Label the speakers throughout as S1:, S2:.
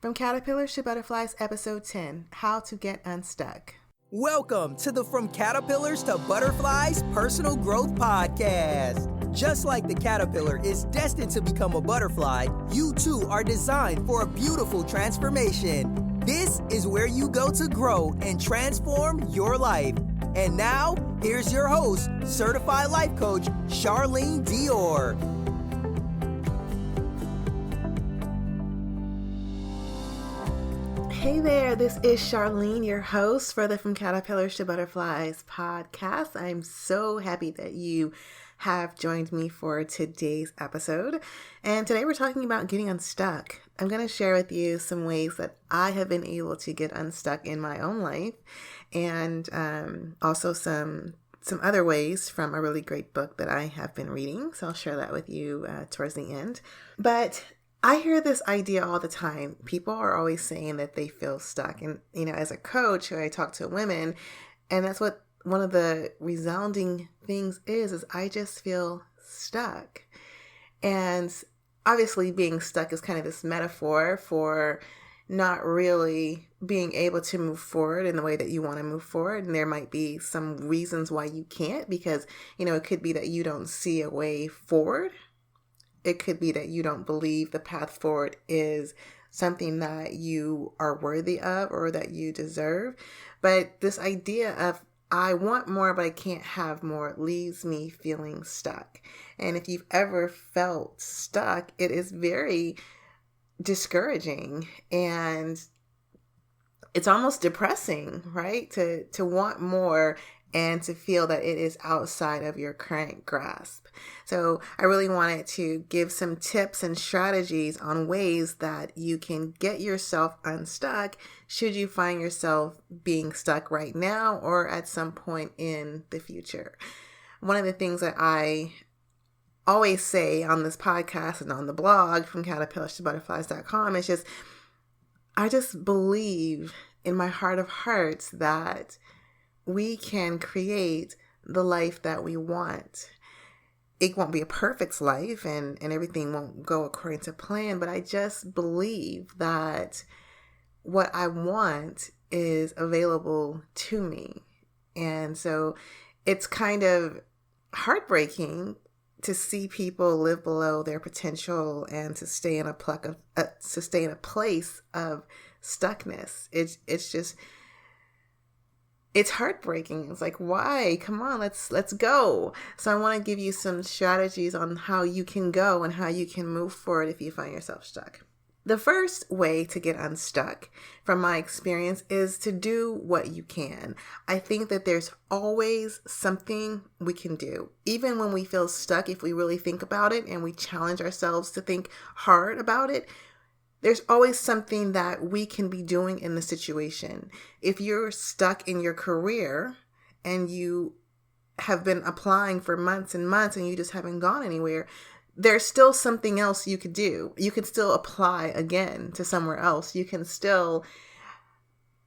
S1: From Caterpillars to Butterflies, Episode 10, How to Get Unstuck.
S2: Welcome to the From Caterpillars to Butterflies Personal Growth Podcast. Just like the caterpillar is destined to become a butterfly, you too are designed for a beautiful transformation. This is where you go to grow and transform your life. And now, here's your host, Certified Life Coach, Charlene Dior.
S1: Hey there, this is Charlene, your host for the From Caterpillars to Butterflies podcast. I'm so happy that you have joined me for today's episode. And today we're talking about getting unstuck. I'm going to share with you some ways that I have been able to get unstuck in my own life, and also some other ways from a really great book that I have been reading. So I'll share that with you towards the end. But I hear this idea all the time. People are always saying that they feel stuck. And, as a coach, I talk to women, and that's what one of the resounding things is I just feel stuck. And obviously being stuck is kind of this metaphor for not really being able to move forward in the way that you want to move forward. And there might be some reasons why you can't, because, it could be that you don't see a way forward. It could be that you don't believe the path forward is something that you are worthy of or that you deserve. But this idea of I want more, but I can't have more leaves me feeling stuck. And if you've ever felt stuck, it is very discouraging and it's almost depressing, right? To want more and to feel that it is outside of your current grasp. So I really wanted to give some tips and strategies on ways that you can get yourself unstuck should you find yourself being stuck right now or at some point in the future. One of the things that I always say on this podcast and on the blog from caterpillars to butterflies.com is I just believe in my heart of hearts that we can create the life that we want. It won't be a perfect life and everything won't go according to plan, but I just believe that what I want is available to me. And so it's kind of heartbreaking to see people live below their potential and to stay in a place of stuckness. It's heartbreaking. It's like, why? Come on, let's go. So I want to give you some strategies on how you can go and how you can move forward if you find yourself stuck. The first way to get unstuck, from my experience, is to do what you can. I think that there's always something we can do. Even when we feel stuck, if we really think about it and we challenge ourselves to think hard about it, there's always something that we can be doing in the situation. If you're stuck in your career and you have been applying for months and months and you just haven't gone anywhere, there's still something else you could do. You can still apply again to somewhere else. You can still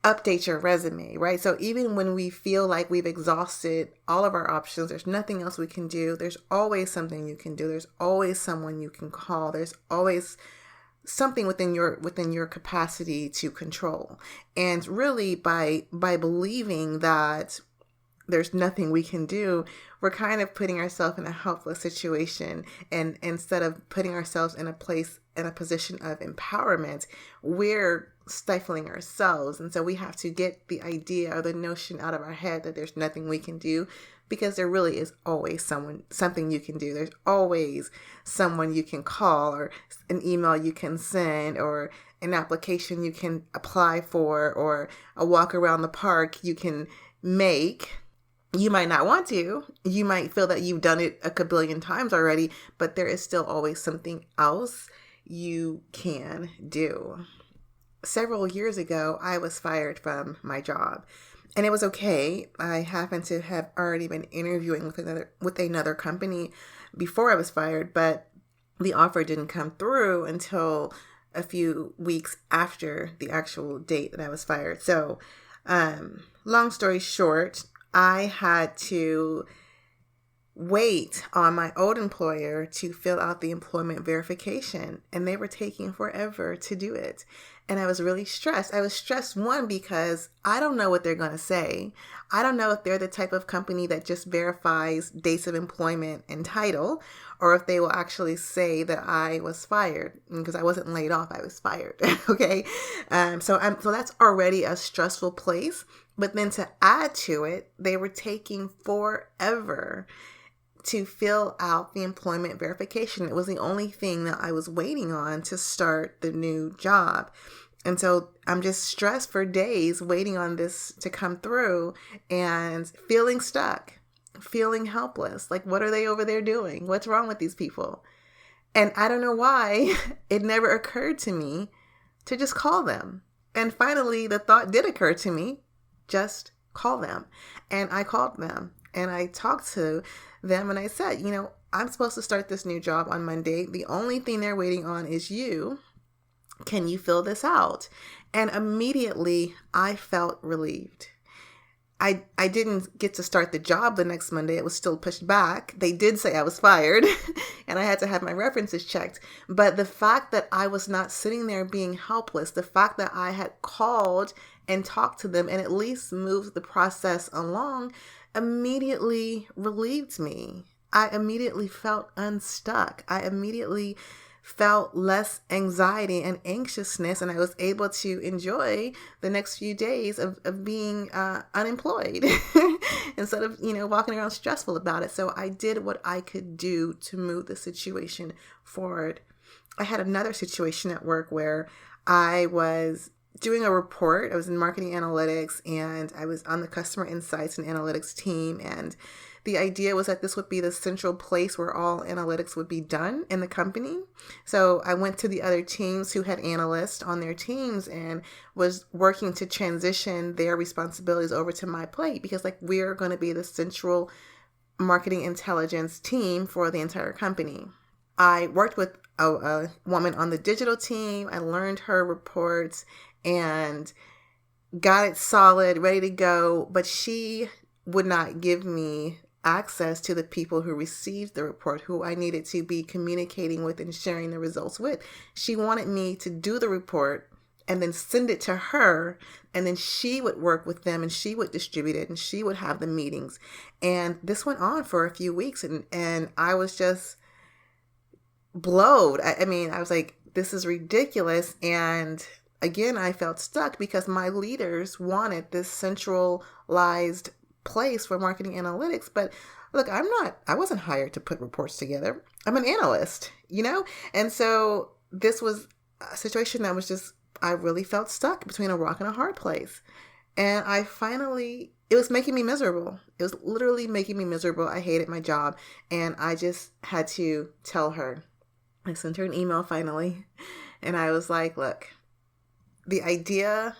S1: update your resume, right? So even when we feel like we've exhausted all of our options, there's nothing else we can do. There's always something you can do. There's always someone you can call. There's always something within your capacity to control. And really by believing that there's nothing we can do, we're kind of putting ourselves in a helpless situation. And instead of putting ourselves in a position of empowerment, we're stifling ourselves. And so we have to get the idea or the notion out of our head that there's nothing we can do, because there really is always something you can do. There's always someone you can call, or an email you can send, or an application you can apply for, or a walk around the park you can make. You might not want to. You might feel that you've done it a kabillion times already, but there is still always something else you can do. Several years ago, I was fired from my job. And it was okay. I happened to have already been interviewing with another company before I was fired, but the offer didn't come through until a few weeks after the actual date that I was fired. So, long story short, I had to wait on my old employer to fill out the employment verification, and they were taking forever to do it. And I was really stressed. I was stressed, one, because I don't know what they're going to say. I don't know if they're the type of company that just verifies dates of employment and title, or if they will actually say that I was fired, because I wasn't laid off, I was fired. Okay. So that's already a stressful place. But then to add to it, they were taking forever to fill out the employment verification. It was the only thing that I was waiting on to start the new job. And so I'm just stressed for days waiting on this to come through and feeling stuck, feeling helpless. Like, what are they over there doing? What's wrong with these people? And I don't know why it never occurred to me to just call them. And finally, the thought did occur to me, just call them. And I called them and I talked to them and I said, I'm supposed to start this new job on Monday. The only thing they're waiting on is you. Can you fill this out? And immediately I felt relieved. I didn't get to start the job the next Monday. It was still pushed back. They did say I was fired and I had to have my references checked. But the fact that I was not sitting there being helpless, the fact that I had called and talked to them and at least moved the process along, immediately relieved me. I immediately felt unstuck. I immediately felt less anxiety and anxiousness, and I was able to enjoy the next few days of being unemployed instead of, walking around stressful about it. So I did what I could do to move the situation forward. I had another situation at work where I was doing a report. I was in marketing analytics and I was on the customer insights and analytics team. And the idea was that this would be the central place where all analytics would be done in the company. So I went to the other teams who had analysts on their teams and was working to transition their responsibilities over to my plate, because we're going to be the central marketing intelligence team for the entire company. I worked with a woman on the digital team. I learned her reports and got it solid, ready to go. But she would not give me access to the people who received the report, who I needed to be communicating with and sharing the results with. She wanted me to do the report and then send it to her, and then she would work with them and she would distribute it and she would have the meetings. And this went on for a few weeks and I was just blowed. I was like, this is ridiculous. And again, I felt stuck because my leaders wanted this centralized place for marketing analytics. But look, I wasn't hired to put reports together. I'm an analyst, And so this was a situation that was just, I really felt stuck between a rock and a hard place. And it was making me miserable. It was literally making me miserable. I hated my job. And I just had to tell her. I sent her an email finally. And I was like, look, the idea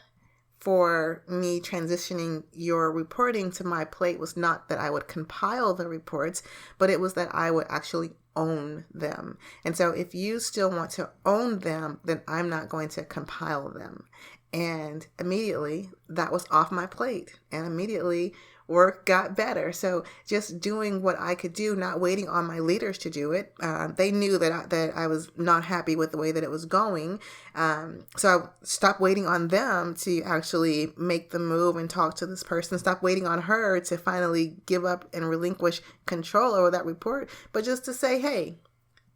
S1: for me transitioning your reporting to my plate was not that I would compile the reports, but it was that I would actually own them. And so if you still want to own them, then I'm not going to compile them. And immediately that was off my plate, and immediately work got better. So just doing what I could do, not waiting on my leaders to do it. They knew that I was not happy with the way that it was going. So I stopped waiting on them to actually make the move and talk to this person. Stop waiting on her to finally give up and relinquish control over that report, but just to say, hey,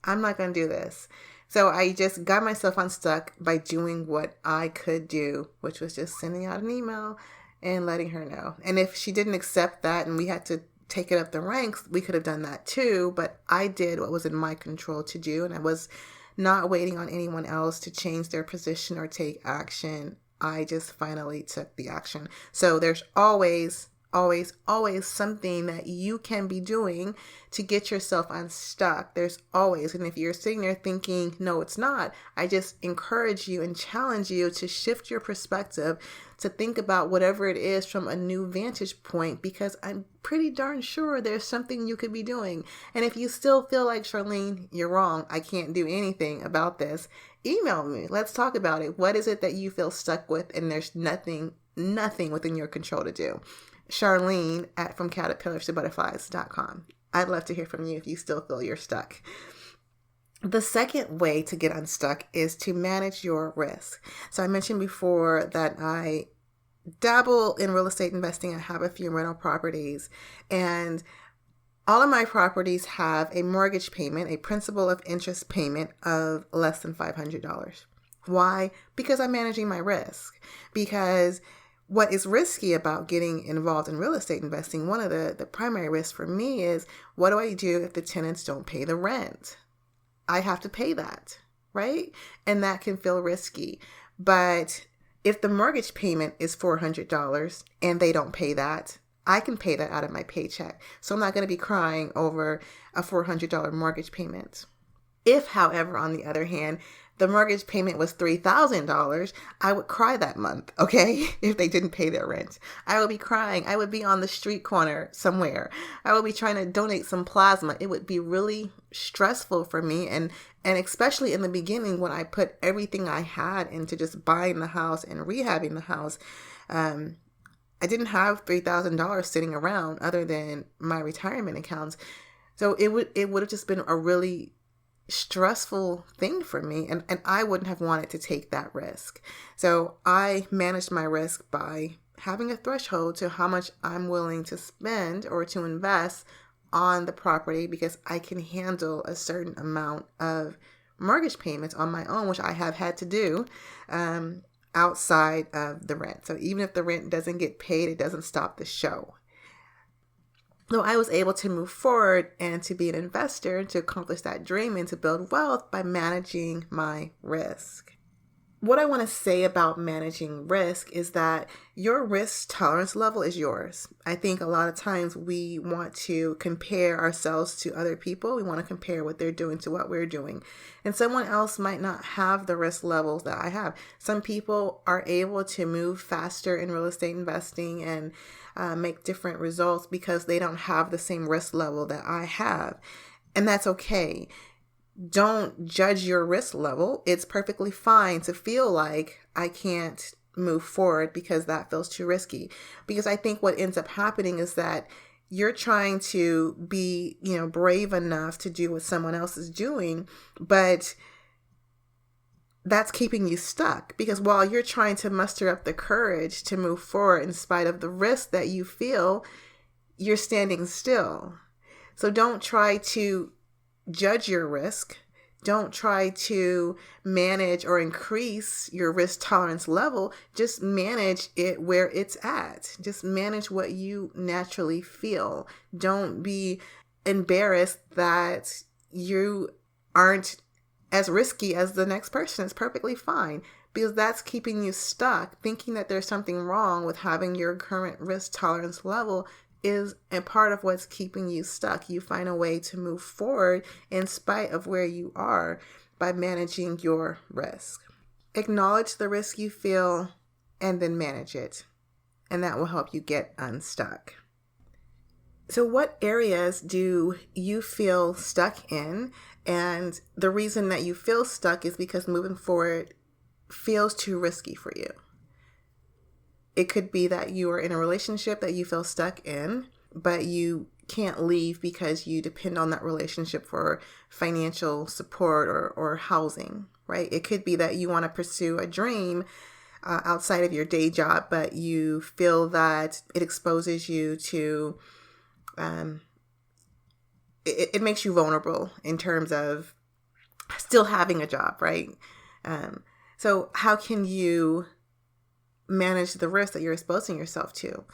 S1: I'm not going to do this. So I just got myself unstuck by doing what I could do, which was just sending out an email and letting her know. And if she didn't accept that and we had to take it up the ranks, we could have done that too. But I did what was in my control to do. And I was not waiting on anyone else to change their position or take action. I just finally took the action. So there's always something that you can be doing to get yourself unstuck. There's always. And if you're sitting there thinking, no, it's not, I just encourage you and challenge you to shift your perspective, to think about whatever it is from a new vantage point, because I'm pretty darn sure there's something you could be doing. And if you still feel like, Charlene, you're wrong, I can't do anything about this, email me. Let's talk about it. What is it that you feel stuck with and there's nothing within your control to do? Charlene at FromCaterpillars to Butterflies.com. I'd love to hear from you if you still feel you're stuck. The second way to get unstuck is to manage your risk. So I mentioned before that I dabble in real estate investing. I have a few rental properties, and all of my properties have a mortgage payment, a principal of interest payment of less than $500. Why? Because I'm managing my risk. Because what is risky about getting involved in real estate investing, one of the primary risks for me is, what do I do if the tenants don't pay the rent? I have to pay that, right? And that can feel risky. But if the mortgage payment is $400 and they don't pay that, I can pay that out of my paycheck. So I'm not going to be crying over a $400 mortgage payment. If, however, on the other hand, the mortgage payment was $3,000, I would cry that month, okay? If they didn't pay their rent. I would be crying. I would be on the street corner somewhere. I would be trying to donate some plasma. It would be really stressful for me. And especially in the beginning when I put everything I had into just buying the house and rehabbing the house, I didn't have $3,000 sitting around other than my retirement accounts. So it would have just been a really stressful thing for me, and I wouldn't have wanted to take that risk. So I managed my risk by having a threshold to how much I'm willing to spend or to invest on the property, because I can handle a certain amount of mortgage payments on my own, which I have had to do outside of the rent. So even if the rent doesn't get paid, it doesn't stop the show. So I was able to move forward and to be an investor, to accomplish that dream and to build wealth by managing my risk. What I want to say about managing risk is that your risk tolerance level is yours. I think a lot of times we want to compare ourselves to other people. We want to compare what they're doing to what we're doing. And someone else might not have the risk levels that I have. Some people are able to move faster in real estate investing and make different results because they don't have the same risk level that I have. And that's okay. Don't judge your risk level. It's perfectly fine to feel like I can't move forward because that feels too risky. Because I think what ends up happening is that you're trying to be, brave enough to do what someone else is doing, but that's keeping you stuck, because while you're trying to muster up the courage to move forward in spite of the risk that you feel, you're standing still. So don't try to judge your risk. Don't try to manage or increase your risk tolerance level. Just manage it where it's at. Just manage what you naturally feel. Don't be embarrassed that you aren't as risky as the next person. It's perfectly fine, because that's keeping you stuck. Thinking that there's something wrong with having your current risk tolerance level is a part of what's keeping you stuck. You find a way to move forward in spite of where you are by managing your risk. Acknowledge the risk you feel and then manage it, and that will help you get unstuck. So what areas do you feel stuck in? And the reason that you feel stuck is because moving forward feels too risky for you. It could be that you are in a relationship that you feel stuck in, but you can't leave because you depend on that relationship for financial support or housing, right? It could be that you want to pursue a dream outside of your day job, but you feel that it exposes you to it makes you vulnerable in terms of still having a job, right? So how can you manage the risk that you're exposing yourself to?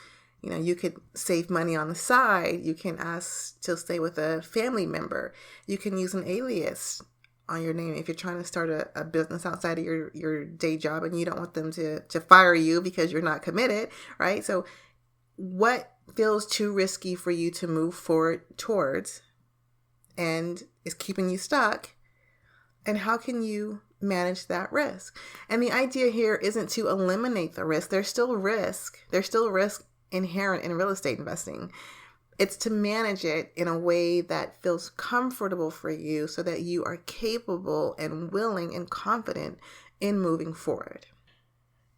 S1: You could save money on the side. You can ask to stay with a family member. You can use an alias on your name if you're trying to start a business outside of your day job and you don't want them to fire you because you're not committed, right? So what feels too risky for you to move forward towards and is keeping you stuck, and how can you manage that risk? And the idea here isn't to eliminate the risk. There's still risk. There's still risk inherent in real estate investing. It's to manage it in a way that feels comfortable for you so that you are capable and willing and confident in moving forward.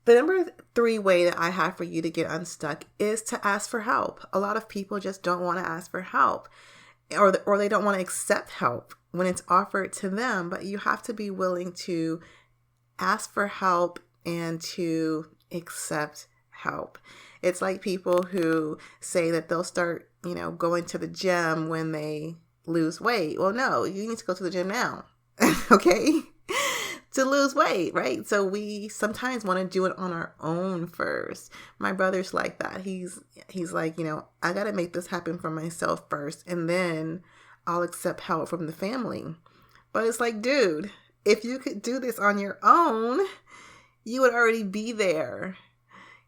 S1: The number 3 way that I have for you to get unstuck is to ask for help. A lot of people just don't want to ask for help. or they don't want to accept help when it's offered to them. But you have to be willing to ask for help and to accept help. It's like people who say that they'll start, going to the gym when they lose weight. Well, no, you need to go to the gym now. Okay? To lose weight, right? So we sometimes want to do it on our own first. My brother's like that. He's like, I got to make this happen for myself first, and then I'll accept help from the family. But it's like, dude, if you could do this on your own, you would already be there.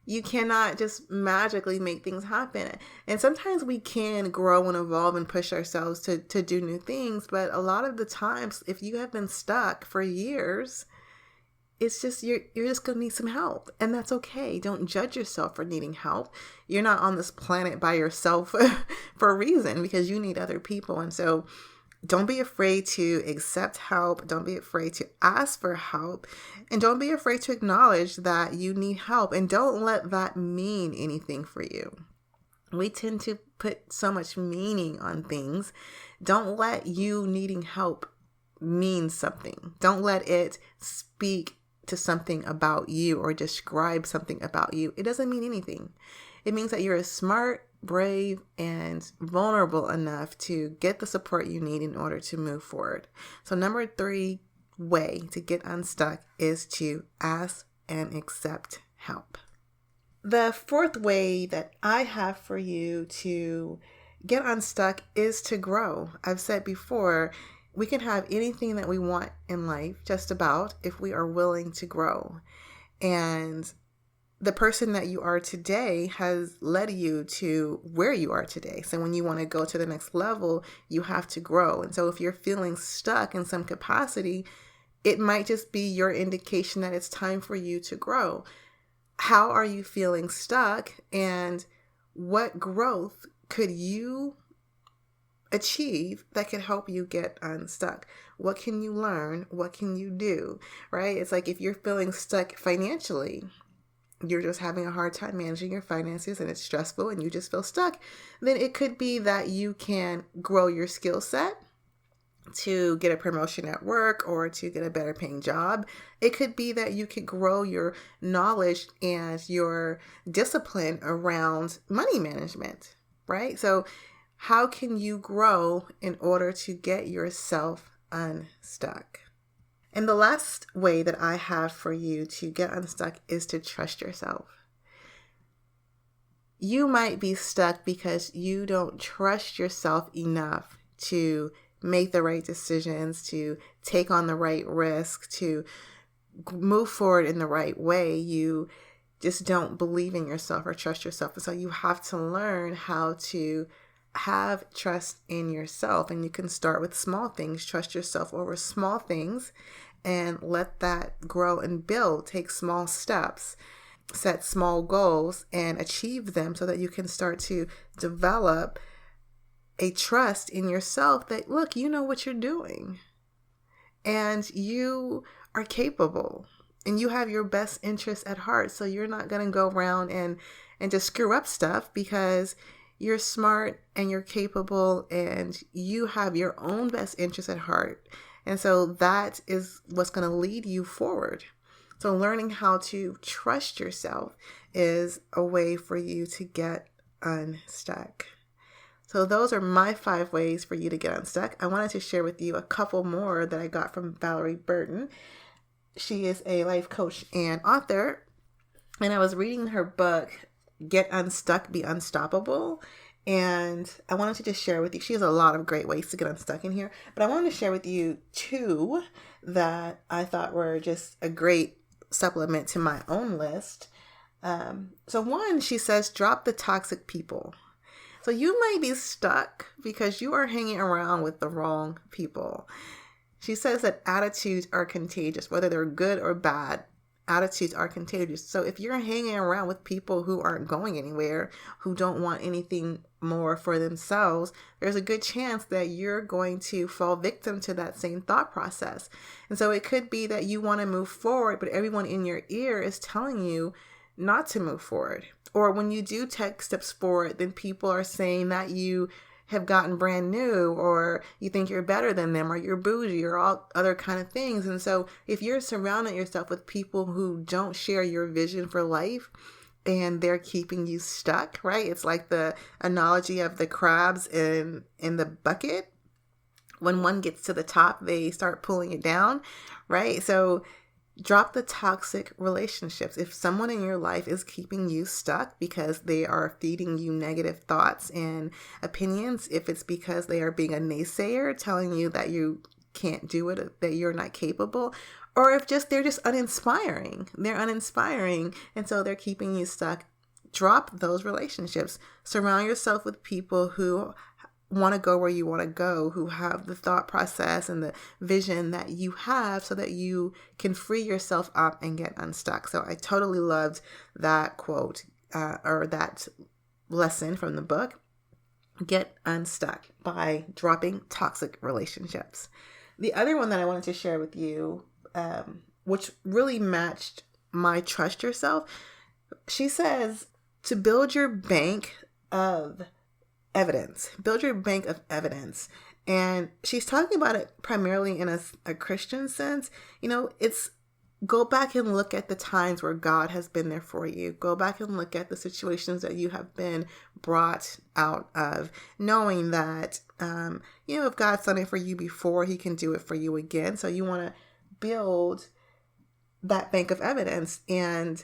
S1: You cannot just magically make things happen. And sometimes we can grow and evolve and push ourselves to do new things. But a lot of the times, if you have been stuck for years, it's just, you're just going to need some help. And that's okay. Don't judge yourself for needing help. You're not on this planet by yourself for a reason, because you need other people. And so don't be afraid to accept help. Don't be afraid to ask for help. And don't be afraid to acknowledge that you need help. And don't let that mean anything for you. We tend to put so much meaning on things. Don't let you needing help mean something. Don't let it speak to something about you or describe something about you. It doesn't mean anything. It means that you're smart, brave, and vulnerable enough to get the support you need in order to move forward. So number 3 way to get unstuck is to ask and accept help. The 4th way that I have for you to get unstuck is to grow. I've said before, we can have anything that we want in life, just about, if we are willing to grow. And the person that you are today has led you to where you are today. So when you want to go to the next level, you have to grow. And so if you're feeling stuck in some capacity, it might just be your indication that it's time for you to grow. How are you feeling stuck, and what growth could you achieve that could help you get unstuck? What can you learn? What can you do? Right? It's like if you're feeling stuck financially, you're just having a hard time managing your finances and it's stressful and you just feel stuck, then it could be that you can grow your skill set to get a promotion at work or to get a better paying job. It could be that you could grow your knowledge and your discipline around money management, right? So how can you grow in order to get yourself unstuck? And the last way that I have for you to get unstuck is to trust yourself. You might be stuck because you don't trust yourself enough to make the right decisions, to take on the right risk, to move forward in the right way. You just don't believe in yourself or trust yourself. And so you have to learn how to have trust in yourself. And you can start with small things. Trust yourself over small things and let that grow and build. Take small steps, set small goals and achieve them so that you can start to develop a trust in yourself that, look, you know what you're doing and you are capable and you have your best interests at heart. So you're not going to go around and just screw up stuff, because you're smart and you're capable and you have your own best interests at heart. And so that is what's going to lead you forward. So learning how to trust yourself is a way for you to get unstuck. So those are my 5 ways for you to get unstuck. I wanted to share with you a couple more that I got from Valerie Burton. She is a life coach and author. And I was reading her book, Get Unstuck, Be Unstoppable. And I wanted to just share with you, she has a lot of great ways to get unstuck in here, but I wanted to share with you 2 that I thought were just a great supplement to my own list. So 1, she says, drop the toxic people. So you might be stuck because you are hanging around with the wrong people. She says that attitudes are contagious, whether they're good or bad. Attitudes are contagious. So if you're hanging around with people who aren't going anywhere, who don't want anything more for themselves, there's a good chance that you're going to fall victim to that same thought process. And so it could be that you want to move forward, but everyone in your ear is telling you not to move forward. Or when you do take steps forward, then people are saying that you have gotten brand new, or you think you're better than them, or you're bougie, or all other kind of things. And so if you're surrounding yourself with people who don't share your vision for life, and they're keeping you stuck, right? It's like the analogy of the crabs in the bucket. When one gets to the top, they start pulling it down, right? So drop the toxic relationships. If someone in your life is keeping you stuck because they are feeding you negative thoughts and opinions, if it's because they are being a naysayer, telling you that you can't do it, that you're not capable, or if they're just uninspiring. They're uninspiring, and so they're keeping you stuck. Drop those relationships. Surround yourself with people who want to go where you want to go, who have the thought process and the vision that you have, so that you can free yourself up and get unstuck. So I totally loved that quote or that lesson from the book, Get Unstuck, by dropping toxic relationships. The other one that I wanted to share with you, which really matched my trust yourself, she says to build your bank of evidence. Build your bank of evidence. And she's talking about it primarily in a Christian sense. It's go back and look at the times where God has been there for you. Go back and look at the situations that you have been brought out of, knowing that, if God's done it for you before, he can do it for you again. So you want to build that bank of evidence. And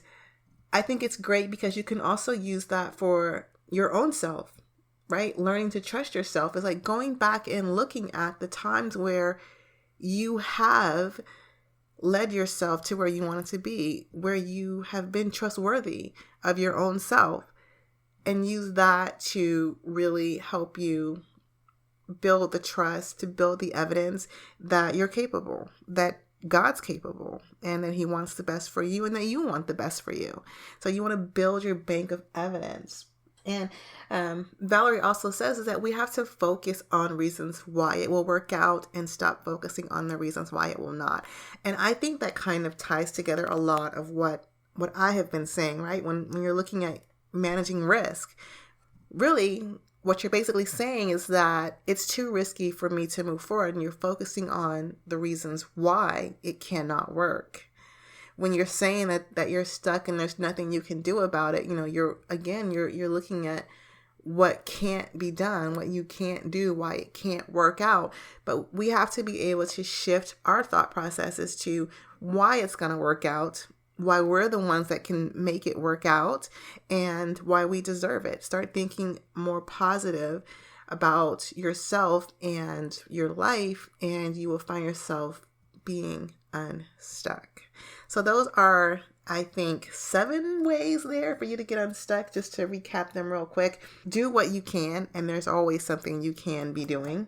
S1: I think it's great because you can also use that for your own self, right? Learning to trust yourself is like going back and looking at the times where you have led yourself to where you wanted to be, where you have been trustworthy of your own self, and use that to really help you build the trust, to build the evidence that you're capable, that God's capable, and that he wants the best for you, and that you want the best for you. So you want to build your bank of evidence. And Valerie also says is that we have to focus on reasons why it will work out and stop focusing on the reasons why it will not. And I think that kind of ties together a lot of what I have been saying, right? When you're looking at managing risk, really what you're basically saying is that it's too risky for me to move forward, and you're focusing on the reasons why it cannot work. When you're saying that you're stuck and there's nothing you can do about it, you're looking at what can't be done, what you can't do, why it can't work out. But we have to be able to shift our thought processes to why it's going to work out, why we're the ones that can make it work out, and why we deserve it. Start thinking more positive about yourself and your life, and you will find yourself being unstuck. So those are, I think, 7 ways there for you to get unstuck. Just to recap them real quick. Do what you can, and there's always something you can be doing.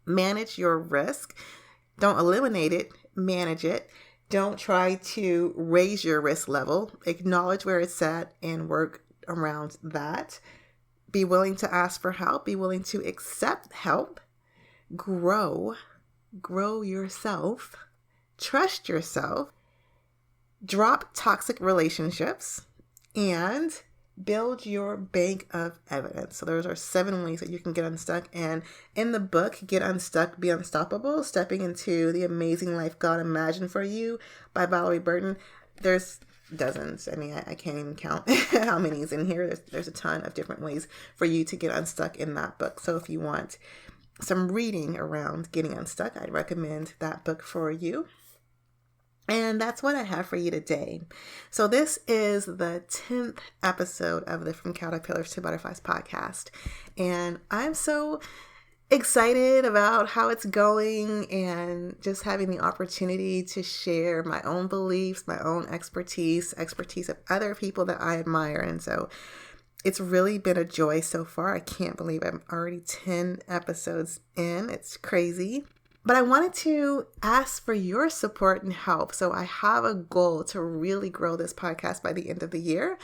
S1: Manage your risk. Don't eliminate it, manage it. Don't try to raise your risk level. Acknowledge where it's at and work around that. Be willing to ask for help. Be willing to accept help. Grow yourself. Trust yourself. Drop toxic relationships, and build your bank of evidence. So those are 7 ways that you can get unstuck. And in the book, Get Unstuck, Be Unstoppable, Stepping into the Amazing Life God Imagined for You by Valerie Burton, there's dozens. I mean, I can't even count how many is in here. There's a ton of different ways for you to get unstuck in that book. So if you want some reading around getting unstuck, I'd recommend that book for you. And that's what I have for you today. So this is the 10th episode of the From Caterpillars to Butterflies podcast. And I'm so excited about how it's going, and just having the opportunity to share my own beliefs, my own expertise of other people that I admire. And so it's really been a joy so far. I can't believe I'm already 10 episodes in. It's crazy. But I wanted to ask for your support and help. So I have a goal to really grow this podcast by the end of the year,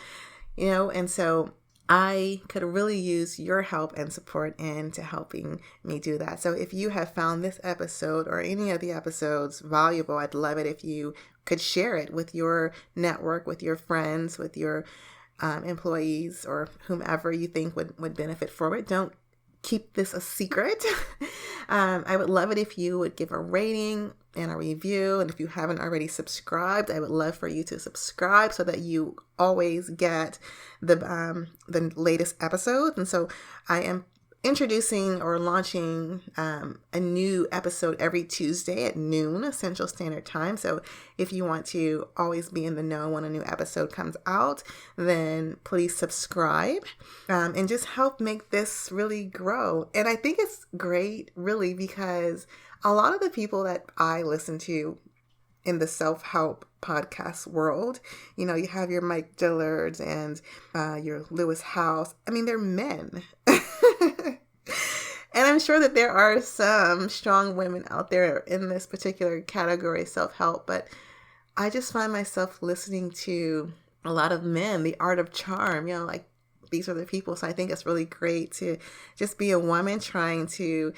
S1: and so I could really use your help and support into helping me do that. So if you have found this episode or any of the episodes valuable, I'd love it if you could share it with your network, with your friends, with your employees, or whomever you think would benefit from it. Don't keep this a secret. I would love it if you would give a rating and a review. And if you haven't already subscribed, I would love for you to subscribe so that you always get the latest episodes. And so I am introducing or launching a new episode every Tuesday at noon Central Standard Time. So if you want to always be in the know when a new episode comes out, then please subscribe and just help make this really grow. And I think it's great, really, because a lot of the people that I listen to in the self-help podcast world, you have your Mike Dillards and your Lewis House. I mean, they're men. And I'm sure that there are some strong women out there in this particular category, self-help, but I just find myself listening to a lot of men, the art of charm, like these are the people. So I think it's really great to just be a woman trying to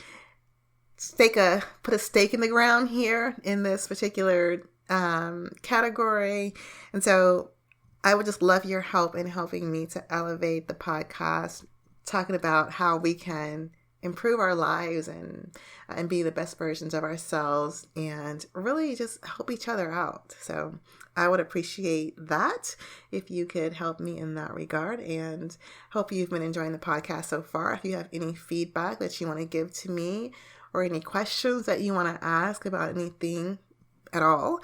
S1: put a stake in the ground here in this particular category. And so I would just love your help in helping me to elevate the podcast, talking about how we can improve our lives and be the best versions of ourselves and really just help each other out. So I would appreciate that if you could help me in that regard, and hope you've been enjoying the podcast so far. If you have any feedback that you want to give to me or any questions that you want to ask about anything at all,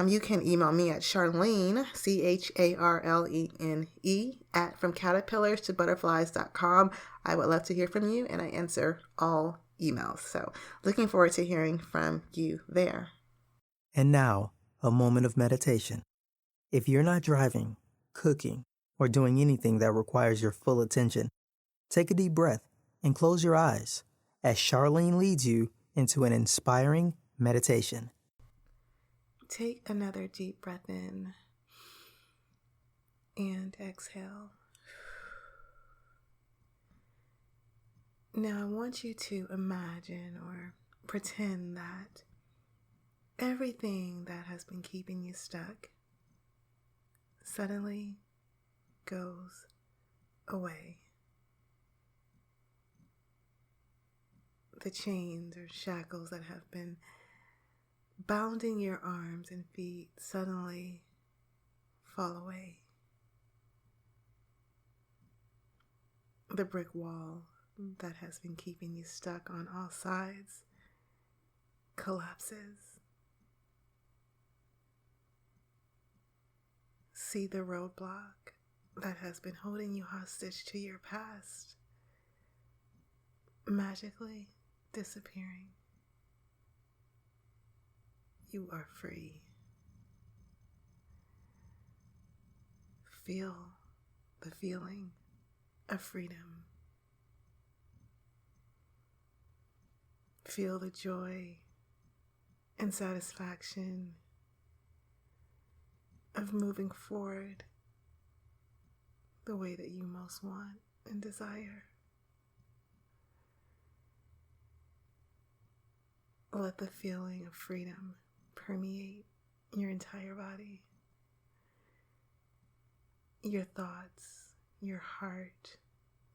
S1: you can email me at Charlene, CHARLENE, at FromCaterpillars2Butterflies.com. I would love to hear from you, and I answer all emails. So looking forward to hearing from you there.
S2: And now, a moment of meditation. If you're not driving, cooking, or doing anything that requires your full attention, take a deep breath and close your eyes as Charlene leads you into an inspiring meditation.
S1: Take another deep breath in and exhale. Now I want you to imagine or pretend that everything that has been keeping you stuck suddenly goes away. The chains or shackles that have been bounding your arms and feet suddenly fall away. The brick wall that has been keeping you stuck on all sides collapses. See the roadblock that has been holding you hostage to your past magically disappearing. You are free. Feel the feeling of freedom. Feel the joy and satisfaction of moving forward the way that you most want and desire. Let the feeling of freedom permeate your entire body, your thoughts, your heart,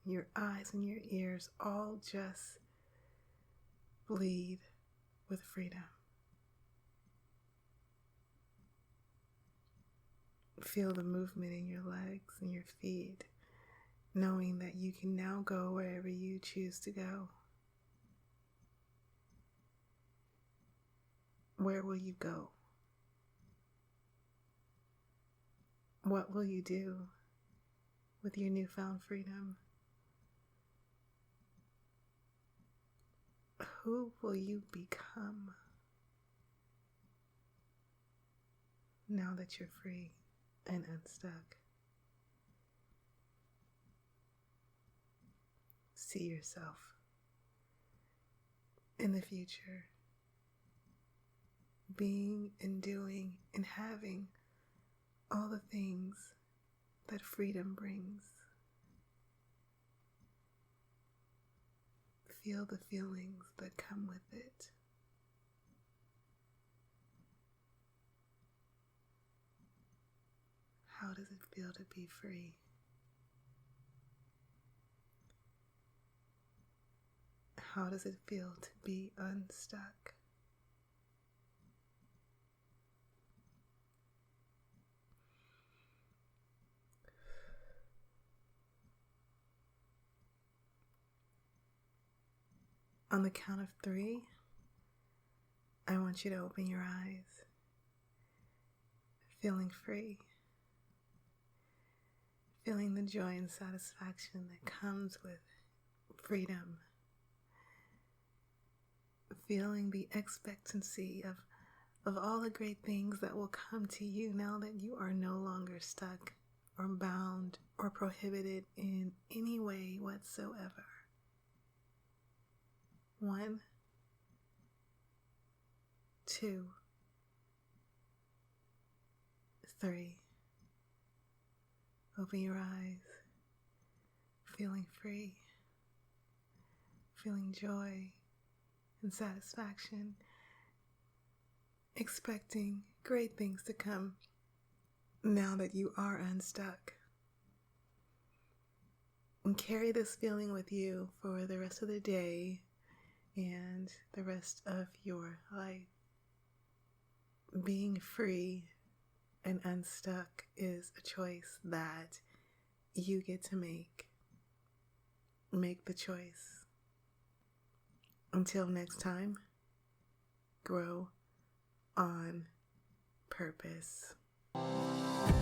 S1: your eyes and your ears all just bleed with freedom. Feel the movement in your legs and your feet, knowing that you can now go wherever you choose to go. Where will you go? What will you do with your newfound freedom? Who will you become now that you're free and unstuck? See yourself in the future being and doing and having all the things that freedom brings. Feel the feelings that come with it. How does it feel to be free? How does it feel to be unstuck? On the count of 3, I want you to open your eyes, feeling free, feeling the joy and satisfaction that comes with freedom, feeling the expectancy of all the great things that will come to you now that you are no longer stuck or bound or prohibited in any way whatsoever. 1, 2, 3. Open your eyes, feeling free, feeling joy and satisfaction, expecting great things to come now that you are unstuck. And carry this feeling with you for the rest of the day and the rest of your life. Being free and unstuck is a choice that you get to make. Make the choice. Until next time, grow on purpose.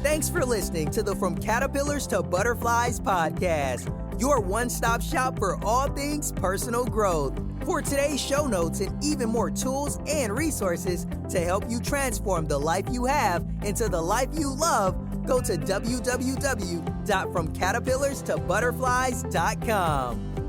S2: Thanks for listening to the From Caterpillars to Butterflies podcast, your one-stop shop for all things personal growth. For today's show notes and even more tools and resources to help you transform the life you have into the life you love, go to www.fromcaterpillarstobutterflies.com.